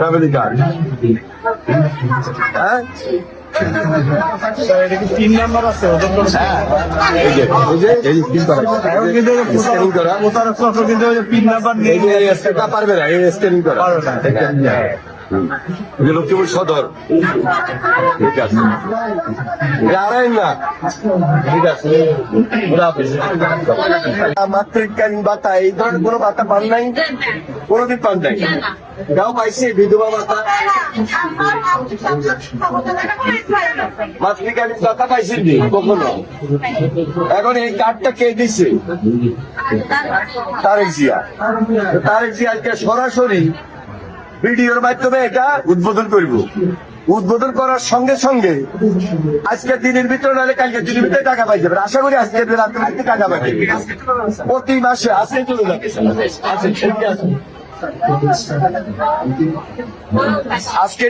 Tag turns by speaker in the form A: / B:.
A: Family card. হ্যাঁ,
B: 3 number আছে
A: এই যে স্ক্রিন করা,
B: পিন নাম্বার
A: এই যে স্ক্রিনটা পারবে না, এই স্ক্যানিং করা। লক্ষ্মীপুর সদর। ঠিক আছে, আড়াই না, ঠিক আছে। মাতৃকালীন ভাতা এই ধরনের কোনো ভাতা পান নাই, কোনোদিন পান নাই। তাও পাইছে বিধবা ভাতা, মাতৃকালীন ভাতা পাইছেন নি কখনো? এখন এই কার্ডটা কে দিচ্ছে? তারেক জিয়া। তারেক জিয়া আজকে সরাসরি ভিডিওর মাধ্যমে এটা উদ্বোধন করব। উদ্বোধন করার সঙ্গে সঙ্গে আজকে দিনের ভিতরে নাহলে কালকে দিনের ভিতরে টাকা পাই যাবেন। আশা করি আজকে রাত্রে টাকা পাই যাবেন। প্রতি মাসে আজকে চলে যাবে আজকে।